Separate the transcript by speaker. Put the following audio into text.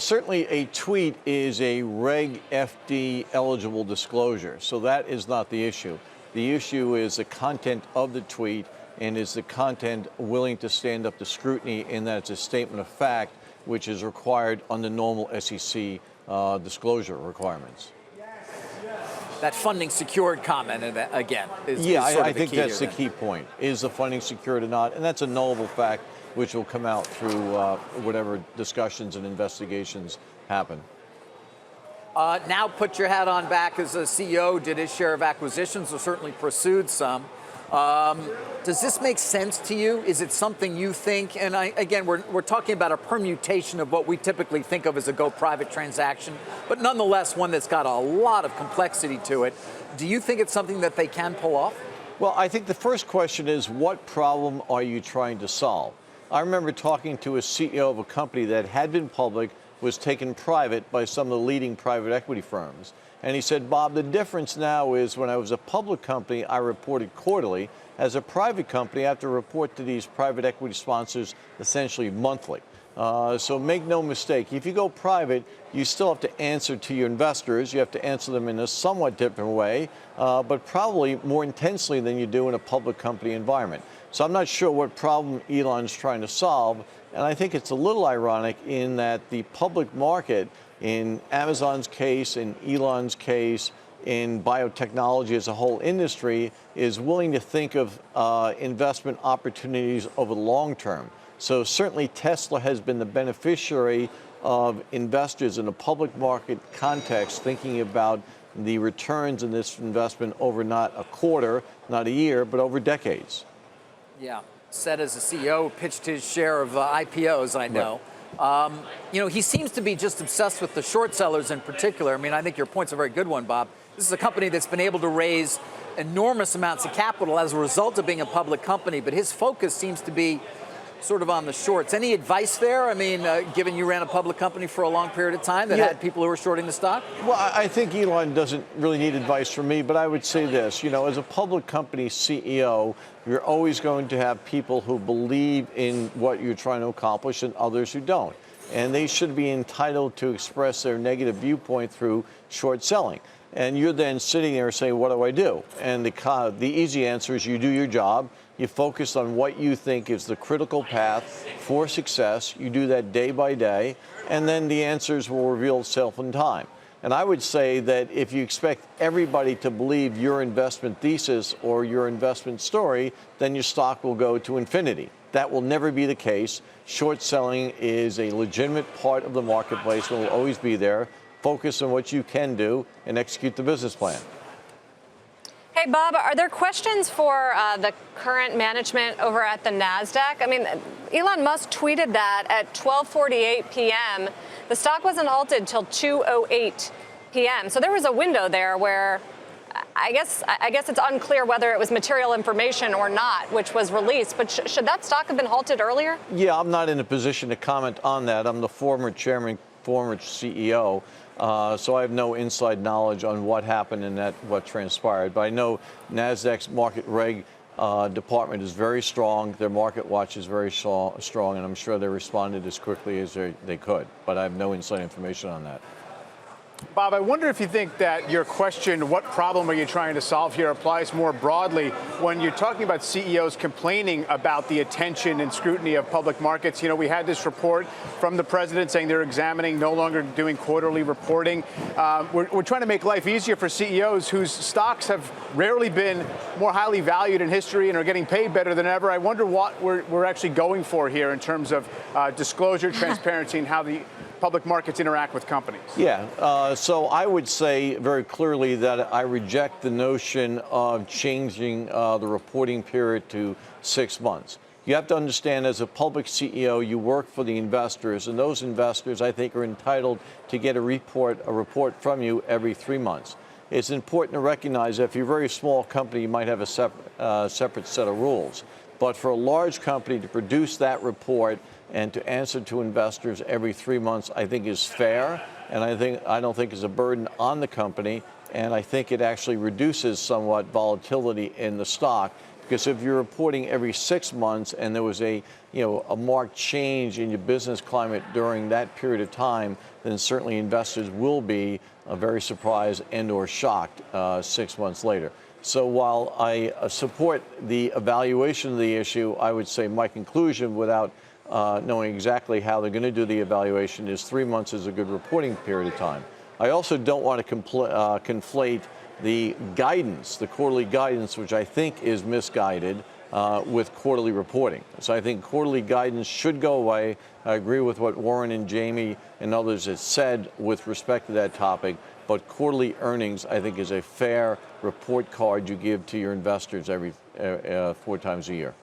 Speaker 1: certainly a tweet is a Reg FD eligible disclosure, so that is not the issue. The issue is the content of the tweet, and is the content willing to stand up to scrutiny in that it's a statement of fact, which is required under normal SEC disclosure requirements.
Speaker 2: That funding secured comment, again, is
Speaker 1: I think that's the key point. Is the funding secured or not? And that's a knowable fact, which will come out through whatever discussions and investigations happen.
Speaker 2: Now put your hat on back as a CEO, did his share of acquisitions, or certainly pursued some. Does this make sense to you? Is it something you think, and again, we're talking about a permutation of what we typically think of as a go-private transaction, but nonetheless one that's got a lot of complexity to it. Do you think it's something that they can pull off?
Speaker 1: Well, I think the first question is, what problem are you trying to solve? I remember talking to a CEO of a company that had been public, was taken private by some of the leading private equity firms. And he said, Bob, the difference now is when I was a public company, I reported quarterly. As a private company, I have to report to these private equity sponsors essentially monthly. So make no mistake, if you go private, you still have to answer to your investors. You have to answer them in a somewhat different way, but probably more intensely than you do in a public company environment. So I'm not sure what problem Elon's trying to solve. And I think it's a little ironic in that the public market, in Amazon's case, in Elon's case, in biotechnology as a whole industry, is willing to think of investment opportunities over the long term. So certainly Tesla has been the beneficiary of investors in a public market context thinking about the returns in this investment over not a quarter, not a year, but over decades.
Speaker 2: Yeah, said as a CEO, pitched his share of IPOs, I know. Right. You know, he seems to be just obsessed with the short sellers in particular. I mean, I think your point's a very good one, Bob. This is a company that's been able to raise enormous amounts of capital as a result of being a public company, but his focus seems to be sort of on the shorts. Any advice there? I mean, given you ran a public company for a long period of time that had people who were shorting the stock?
Speaker 1: Well, I think Elon doesn't really need advice from me, but I would say this, you know, as a public company CEO, you're always going to have people who believe in what you're trying to accomplish and others who don't. And they should be entitled to express their negative viewpoint through short selling. And you're then sitting there saying, what do I do? And the easy answer is you do your job. You focus on what you think is the critical path for success. You do that day by day, and then the answers will reveal itself in time. And I would say that if you expect everybody to believe your investment thesis or your investment story, then your stock will go to infinity. That will never be the case. Short selling is a legitimate part of the marketplace and will always be there. Focus on what you can do and execute the business plan.
Speaker 3: Hey, Bob, are there questions for the current management over at the Nasdaq? I mean, Elon Musk tweeted that at 12:48 p.m. The stock wasn't halted till 2:08 p.m. So there was a window there where I guess it's unclear whether it was material information or not, which was released. But should that stock have been halted earlier? Yeah,
Speaker 1: I'm not in a position to comment on that. I'm the former chairman, former CEO. So I have no inside knowledge on what happened and what transpired. But I know NASDAQ's market reg department is very strong. Their market watch is very strong, and I'm sure they responded as quickly as they could. But I have no inside information on that.
Speaker 4: Bob, I wonder if you think that your question, what problem are you trying to solve here, applies more broadly when you're talking about CEOs complaining about the attention and scrutiny of public markets. You know, we had this report from the president saying they're examining no longer doing quarterly reporting. We're trying to make life easier for CEOs whose stocks have rarely been more highly valued in history and are getting paid better than ever. I wonder what we're actually going for here in terms of disclosure, transparency, and how the public markets interact with companies.
Speaker 1: Yeah, so I would say very clearly that I reject the notion of changing the reporting period to 6 months. You have to understand, as a public CEO, you work for the investors, and those investors, I think, are entitled to get a report from you every 3 months. It's important to recognize that if you're a very small company, you might have a separate set of rules. But for a large company to produce that report and to answer to investors every 3 months, I think is fair, and I don't think is a burden on the company, and I think it actually reduces somewhat volatility in the stock, Because if you're reporting every 6 months and there was a marked change in your business climate during that period of time, then certainly investors will be very surprised and or shocked 6 months later. So while I support the evaluation of the issue, I would say my conclusion, without knowing exactly how they're going to do the evaluation, is 3 months is a good reporting period of time. I also don't want to conflate the guidance, the quarterly guidance, which I think is misguided, with quarterly reporting. So I think quarterly guidance should go away. I agree with what Warren and Jamie and others have said with respect to that topic. But quarterly earnings, I think, is a fair report card you give to your investors every 4 times a year.